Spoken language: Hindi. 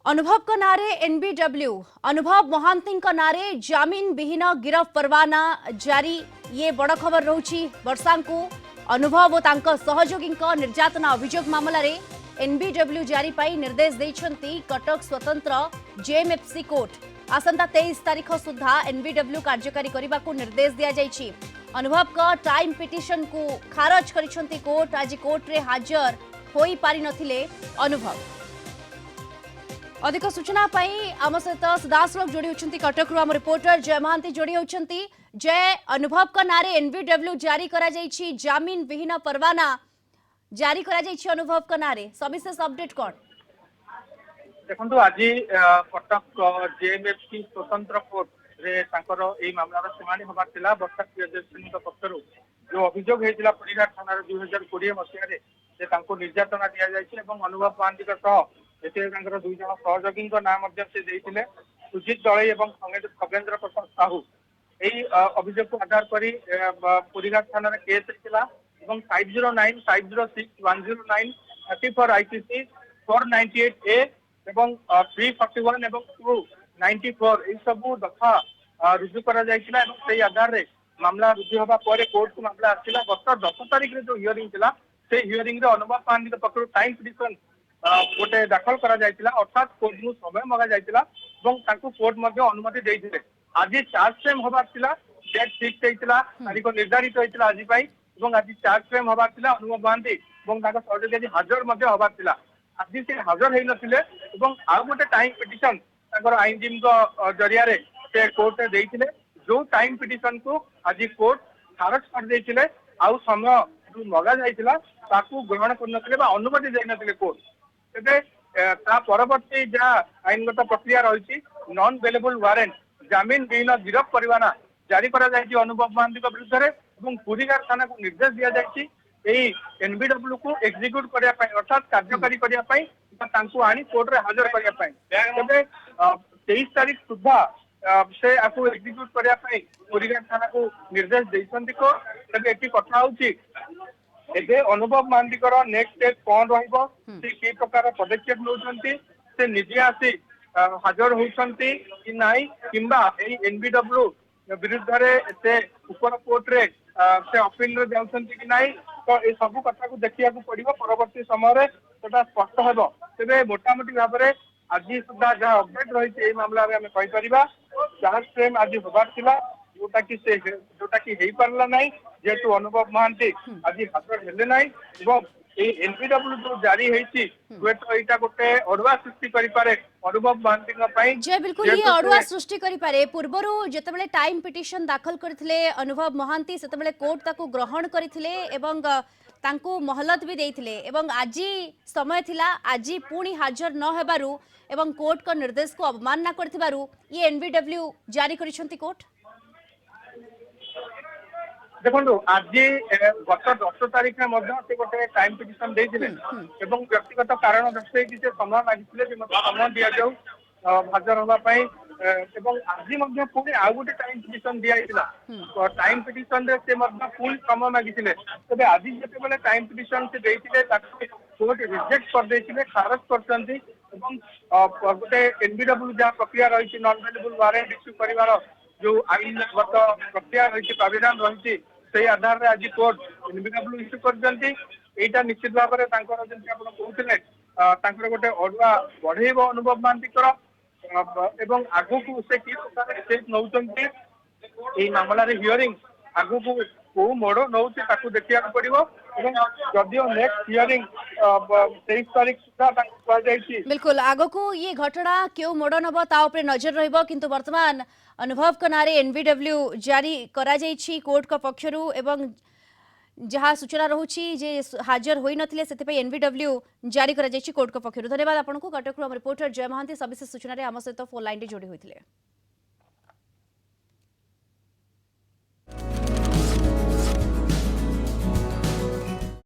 अनुभव का नारे एनबीडब्ल्यू अनुभव महांती नारे जामीन विहीन गिरफ परवाना जारी ये बड़ खबर रोची वर्षा को अनुभव और तांको सहयोगी निर्यातना अभियोग मामला रे एनबीडब्ल्यू जारी पाई निर्देश देइछंती कटक स्वतंत्र जेएमएफसी कोर्ट आसंता 23 तारीख सुधा एनबीडब्ल्यू कार्यकारी करने को निर्देश दिया जाइछि। अनुभव का टाइम पिटिशन को खारज करिछंती कोर्ट। आज कोर्ट रे हाजर होई पारि नथिले अनुभव। अधिक सूचना आम सहित सीधासलख जोड़ी होती कटक आम रिपोर्टर जय महांती जोड़ी होती। जय, अनुभव का नारे एनबीडब्ल्यू जारी करा जाइछि, जामीन विहीन परवाना जारी करा जाइछि अनुभव का नारे सविशेष अपडेट कौन? देखो आज कटक जेएमएफसी स्वतंत्र कोर्ट रे तांकर एई मामलार शुणाणी होबार थिला। वर्षा प्रियदर्शनी पक्षरु जो अभियोग होइतिला परिघाट थानार 2020 मसीह से तांको निर्यातना दिया जाइछि एवं अनुभव महांती एते तांकर दुई जण सहयोगी नाम मध्य से देइतिले सुजित दळई एवं खगेन्द्र प्रसाद साहू। एई अभियोग को आधार करी परिघाट थानार केस होइतिला एवं 509 506 109 34 आईपीसी 498 ए एवं 341 एवं 294 এই সবু দফা रुजु करा जाइतिला एवं सेई आधार रे मामला रुजु होबा परे कोर्ट को मामला आसिला। गत 10 तारिख रे जो हियरिंग थिला से हियरिंग रे अनुभव महांती पक्षरु टाइम पिटिशन गोटे दाखल करा जाइतिला अर्थात कोर्ट नु समय मगा जाइतिला एवं तांको कोर्ट मध्ये अनुमति देइथिले। आज चार्ज फ्रेम होबार थिला, डेट फिक्स हेइतिला, तारीख निर्धारित होइतिला आज पई एवं आज चार्ज फ्रेम होबार थिला। अनुभव महांती एवं तांको सहयोगी हाजर मध्ये होबार थिला। आज से हाजर हेइ नथिले एवं आ गोटे टाइम पिटिशन तांकर आईनजीवी को जरिया रे से कोर्ट रे देइथिले। जो टाइम पिटिशन को आज कोर्ट खारज कर देइथिले। आउ समय जो मगा जाइतिला ताकू ग्रहण करनथिले बा अनुमति देइ नथिले कोर्ट। तेबे ता परवर्ती जा आईनगत प्रक्रिया रही नॉन वेलेबल वारेंट जामीन विहीन गिरफ परवाना जारी करा जाइछि अनुभव महांती विरुद्ध रे एवं पुरीघाट थाना को निर्देश दिया जाइछि एई एनबीडब्ल्यू को एग्जीक्यूट करिया पई अर्थात कार्यकारी करिया पई तांको आनी कोर्ट रे हाजर करिया पई। तेबे 23 तारीख सुधा से आपको एग्जीक्यूट करिया पई पुरीघाट थाना को निर्देश देइछंती को। तेबे एटी कथा होछि एबे अनुभव महांती नेक्स्ट स्टेप कौन रहिबो, से कि प्रकार पदक्षेप नौचंती, से निजे आसी हाजर होउछंती कि नाही किंबा एई एनबीडब्ल्यू विरुद्ध रे से ऊपर कोर्ट रे से अपील रे जाउछंती कि नाही। तो ए सब कथा को देखिया को पड़िबो परवर्ती समय रे सेटा स्पष्ट हेबो। तेबे मोटामोटी भाव रे आज सुधा जहाँ अपडेट रही मामला में आम कहीपर चार्ज फ्रेम आज होबार थिला जोटा कि हेई पारला नाही जेतु अनुभव महांती आज हाजर हेले नाही एवं एनबीडब्ल्यू जो जारी हेइछि तो एटा गोटे अडुआ सृष्टि करि पारे अनुभव महांती पई। जे बिल्कुल ये अडुआ सृष्टि करि पारे। पूर्वरु जेतेबेले टाइम पिटिशन दाखल करथिले अनुभव महांती सेतेबेले कोर्ट ताको ग्रहण करथिले एवं तांको मोहलत भी देइथिले एवं आज समय थिला आज पुणी हाजर न हेबारु एवं कोर्ट को निर्देश को अवमानना करथिबारु ये एनबीडब्ल्यू जारी करिसंती कोर्ट। देखो आज गत 10 तारीख में से गोटे टाइम पिटिशन देइथिले एवं व्यक्तिगत कारण दर्शाई कि से समय मागिथिले जे मते समय दिया जाऊ हाजर होबा पई एवं आज मध्ये पुणी आ गोटे टाइम पिटिशन दिया हिला। टाइम पिटिशन रे से मध्ये फुल समय मागिथिले। तबे आज जेते बेले टाइम पिटिशन से देइथिले ताको कोर्ट रिजेक्ट कर देइथिले, खारज करचंती एवं गोटे एनबीडब्ल्यू जा प्रक्रिया रही नॉन वेलेबल वारेंट इश्यू करिवार जो आईनगत प्रक्रिया रही प्राविधान रही से आधार रे आज कोर्ट एनबीडब्ल्यू इश्यू करचंती। एटा निश्चित भाव में तांकर जेंति आपण कहउथिले तांकर गोटे अडुआ बढ़ेइबो अनुभव महांती एवं आगु को से कि प्रकार स्टेप नौचंती एई मामला रे हियरिंग आगु को को मोड़ नौची ताकू देखिया पड़िबो एवं जदियो नेक्स्ट हियरिंग 23 तारीख सुधा ताकू कह जाइछि। बिल्कुल आगो को ये घटना क्यों मोड़ नब ता उपरे नजर रहिबो किंतु वर्तमान अनुभव का नारे एनबीडब्ल्यू जारी करा जाइछि कोर्ट का पक्षरु एवं जहाँ सूचना रहुछि जे हाजर होई नथिले सेते एनबीडब्ल्यू जारी करा जाइछि कोर्ट का पक्षरु। धन्यवाद आपनको कटक रिपोर्टर जय महांती सविशेष सूचना रे आम सहित फोन लाइन रे जोड़ी होइथिले।